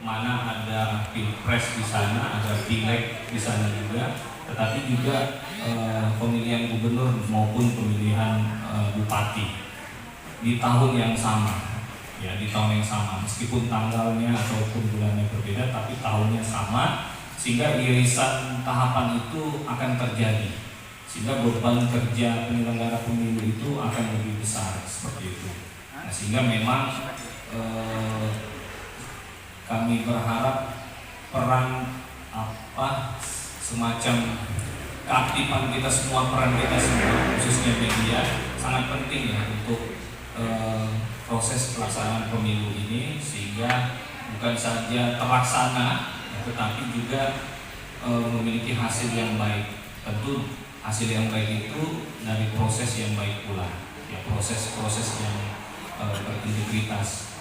mana ada pilpres di sana, ada pileg di sana juga, tetapi juga pemilihan gubernur maupun pemilihan bupati di tahun yang sama, ya di tahun yang sama, meskipun tanggalnya ataupun bulannya berbeda, tapi tahunnya sama, sehingga irisan tahapan itu akan terjadi, sehingga beban kerja penyelenggara pemilu itu akan lebih besar seperti itu. Nah, sehingga memang kami berharap peran semacam keaktifan kita semua, peran kita semua, khususnya media, sangat penting ya untuk proses pelaksanaan pemilu ini, sehingga bukan saja terlaksana, tetapi juga memiliki hasil yang baik. Tentu hasil yang baik itu dari proses yang baik pula, ya proses-proses yang berintegritas.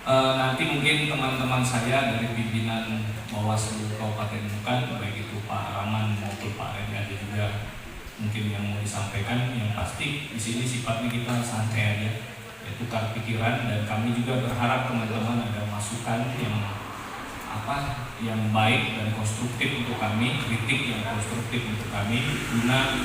Nanti mungkin teman-teman saya dari pimpinan Bawaslu Kabupaten Nunukan, baik itu Pak Rahman maupun Pak Reni, ada juga mungkin yang mau disampaikan. Yang pasti di sini sifatnya kita santai aja, ya tukar pikiran, dan kami juga berharap teman-teman ada masukan yang baik dan konstruktif untuk kami, kritik yang konstruktif untuk kami, guna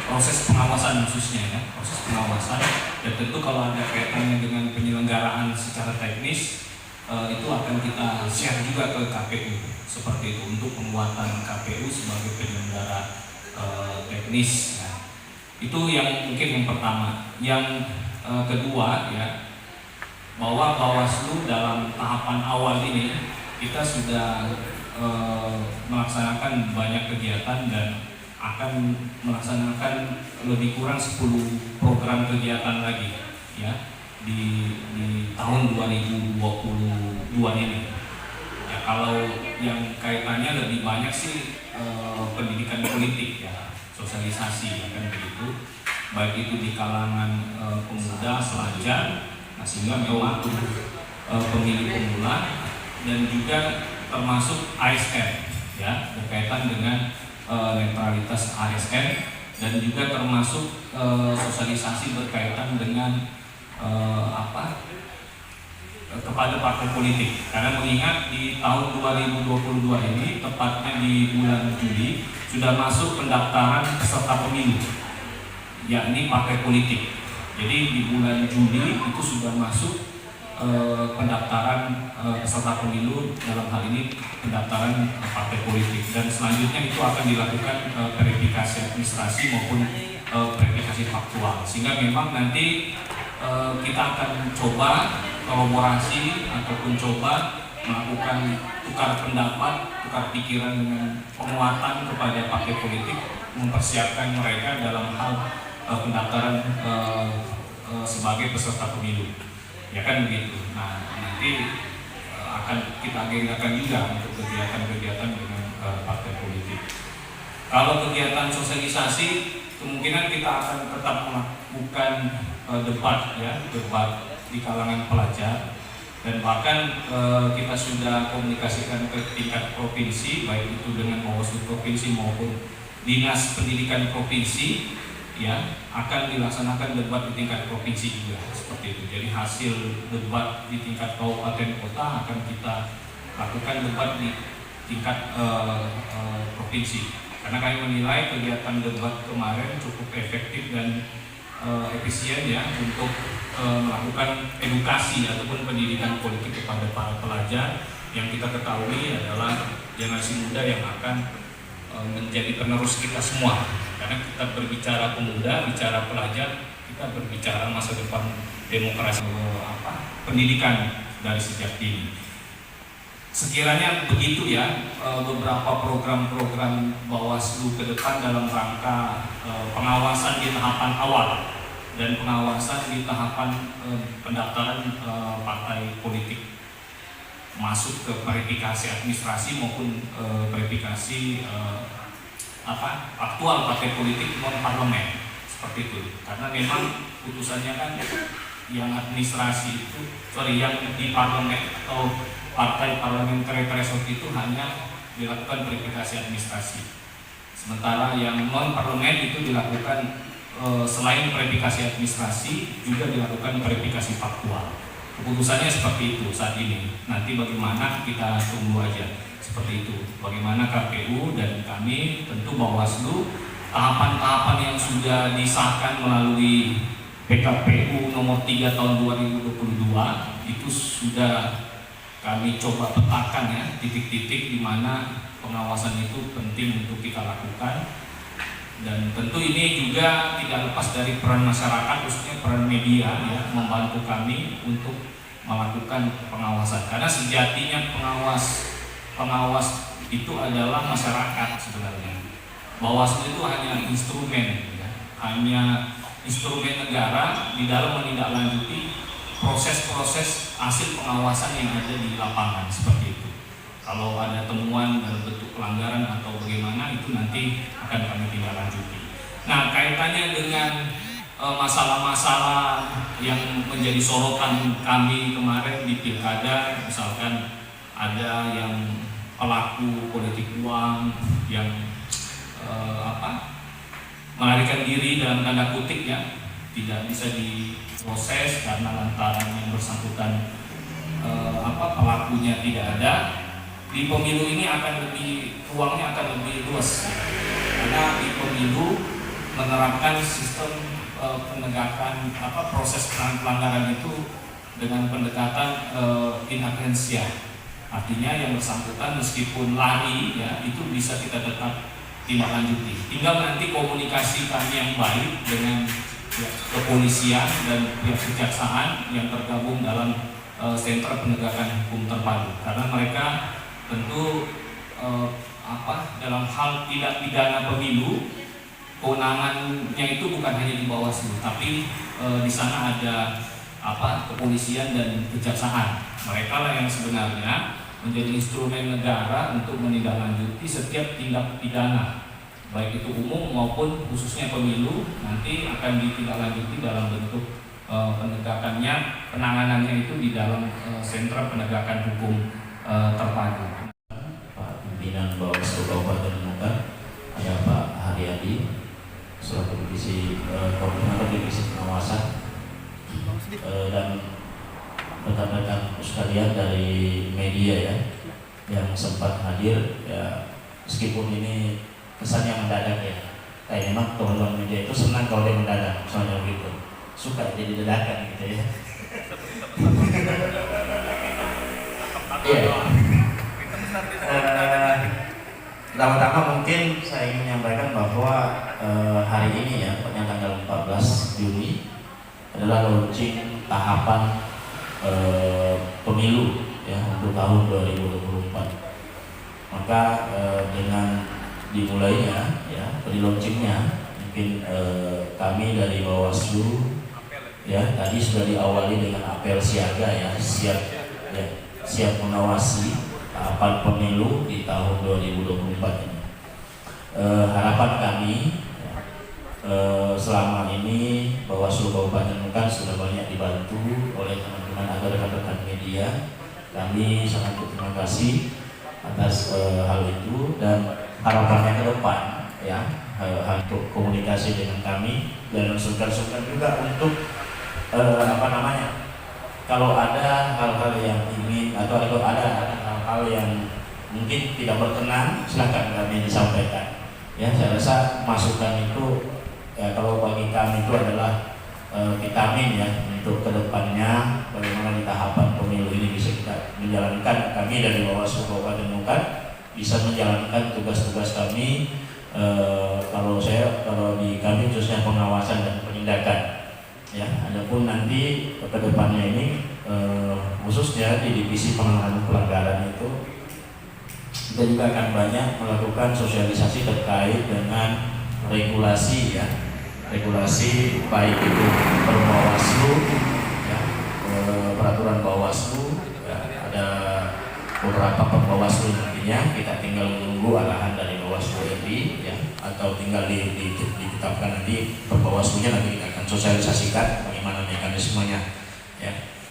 proses pengawasan khususnya ya, proses pengawasan. Dan tentu kalau ada kaitannya dengan penyelenggaraan secara teknis, itu akan kita share juga ke KPU seperti itu, untuk penguatan KPU sebagai penyelenggara teknis. Ya. Itu yang mungkin yang pertama. Yang kedua ya, bahwa Bawaslu dalam tahapan awal ini kita sudah melaksanakan banyak kegiatan dan akan melaksanakan lebih kurang 10 program kegiatan lagi ya di tahun 2022 ini. Ya, kalau yang kaitannya lebih banyak sih pendidikan politik ya, sosialisasi ya kan begitu, baik itu di kalangan pemuda, pelajar, sehingga memang pemilih pemula, dan juga termasuk ASN ya, berkaitan dengan netralitas ASN, dan juga termasuk sosialisasi berkaitan dengan kepada partai politik. Karena mengingat di tahun 2022 ini, tepatnya di bulan Juli, sudah masuk pendaftaran peserta pemilu, yakni partai politik. Jadi di bulan Juli itu sudah masuk pendaftaran peserta pemilu, dalam hal ini pendaftaran partai politik, dan selanjutnya itu akan dilakukan verifikasi administrasi maupun verifikasi faktual, sehingga memang nanti kita akan coba kolaborasi ataupun coba melakukan tukar pendapat, tukar pikiran dengan penguatan kepada partai politik, mempersiapkan mereka dalam hal pendaftaran sebagai peserta pemilu. Ya kan begitu. Nah, nanti akan kita agendakan juga untuk kegiatan-kegiatan dengan partai politik. Kalau kegiatan sosialisasi, kemungkinan kita akan tetap melakukan debat di kalangan pelajar, dan bahkan kita sudah komunikasikan ke tingkat provinsi, baik itu dengan Bawaslu provinsi maupun Dinas Pendidikan provinsi, ya akan dilaksanakan debat di tingkat provinsi juga seperti itu. Jadi hasil debat di tingkat kabupaten kota akan kita lakukan debat di tingkat provinsi, karena kami menilai kegiatan debat kemarin cukup efektif dan efisien ya untuk melakukan edukasi ataupun pendidikan politik kepada para pelajar, yang kita ketahui adalah generasi muda yang akan menjadi penerus kita semua. Karena kita berbicara pemuda, bicara pelajar, kita berbicara masa depan demokrasi, pendidikan dari sejak dini. Sekiranya begitu ya, beberapa program-program Bawaslu ke depan dalam rangka pengawasan di tahapan awal dan pengawasan di tahapan pendaftaran partai politik masuk ke verifikasi administrasi maupun verifikasi aktual partai politik non parlemen seperti itu. Karena memang putusannya kan yang administrasi itu, yang di parlemen atau partai parliamentary threshold itu hanya dilakukan verifikasi administrasi. Sementara yang non parlemen itu dilakukan selain verifikasi administrasi juga dilakukan verifikasi faktual. keputusannya seperti itu saat ini. Nanti bagaimana kita tunggu aja seperti itu. Bagaimana KPU dan kami tentu Bawaslu tahapan-tahapan yang sudah disahkan melalui PKPU nomor 3 tahun 2022 itu sudah kami coba petakan ya titik-titik di mana pengawasan itu penting untuk kita lakukan. Dan tentu ini juga tidak lepas dari peran masyarakat, khususnya peran media ya, membantu kami untuk melakukan pengawasan. Karena sejatinya pengawas itu adalah masyarakat sebenarnya. Bawaslu itu hanya instrumen, ya, hanya instrumen negara di dalam menindaklanjuti proses-proses hasil pengawasan yang ada di lapangan seperti itu. Kalau ada temuan dalam bentuk pelanggaran atau bagaimana itu nanti akan kami tindak lanjuti. Nah, kaitannya dengan masalah-masalah yang menjadi sorotan kami kemarin di pilkada, misalkan ada yang pelaku politik uang yang melarikan diri dalam tanda kutip ya, tidak bisa diproses karena lantaran yang bersangkutan pelakunya tidak ada. Di pemilu ini ruangnya akan lebih luas karena di pemilu menerapkan sistem penegakan proses pelanggaran itu dengan pendekatan in absentia. Artinya yang bersangkutan meskipun lari ya itu bisa kita tetap tindak lanjuti. Tinggal nanti komunikasi kami yang baik dengan kepolisian dan pihak kejaksaan yang tergabung dalam sentra penegakan hukum terpadu, karena mereka tentu dalam hal tidak pidana pemilu kewenangannya itu bukan hanya di Bawaslu, tapi di sana ada kepolisian dan kejaksaan. Mereka lah yang sebenarnya menjadi instrumen negara untuk menindaklanjuti setiap tindak pidana, baik itu umum maupun khususnya pemilu, nanti akan ditindaklanjuti dalam bentuk penegakannya, penanganannya itu di dalam sentra penegakan hukum terpadu. Pak Pimpinan Bawaslu Kabupaten Muka, ada Pak Haryadi selaku divisi koordinator divisi pengawasan, dan rekan-rekan sekalian dari media ya yang sempat hadir ya, meskipun ini kesannya mendadak ya. Memang teman-teman media itu senang kalau dia mendadak, soalnya begitu, suka jadi dadakan gitu ya. Pertama-tama mungkin saya ingin menyampaikan bahwa hari ini ya, tanggal 14 Juni adalah launching tahapan pemilu ya untuk tahun 2024. Maka dengan dimulainya ya launchingnya, mungkin kami dari Bawaslu ya tadi sudah diawali dengan apel siaga ya, siap mengawasi tahapan pemilu di tahun 2024 ini. Harapan kami selama ini Bawaslu Kabupaten Muka sudah banyak dibantu oleh teman-teman atau rekan-rekan media. Kami sangat berterima kasih atas hal itu, dan harapannya ke depan ya untuk komunikasi dengan kami dan sungkan-sungkan juga untuk kalau ada hal-hal yang ingin atau ada hal-hal yang mungkin tidak berkenan, silakan kami disampaikan. Ya, saya rasa masukan itu ya, kalau bagi kami itu adalah vitamin ya untuk kedepannya bagaimana di tahapan pemilu ini bisa kita menjalankan. Kami dari Bawaslu Kabupaten Muka bisa menjalankan tugas-tugas kami. Kalau di kami khususnya pengawasan dan penindakan. Ya, adapun nanti kedepannya ini khususnya di divisi penanganan pelanggaran itu kita juga akan banyak melakukan sosialisasi terkait dengan regulasi ya, regulasi baik itu Bawaslu ya, peraturan Bawaslu ya, ada beberapa Bawaslu nantinya kita tinggal menunggu arahan dari Bawaslu RI ya, atau tinggal ditetapkan nanti Bawaslunya, nanti kita akan sosialisasikan bagaimana mekanismenya ya.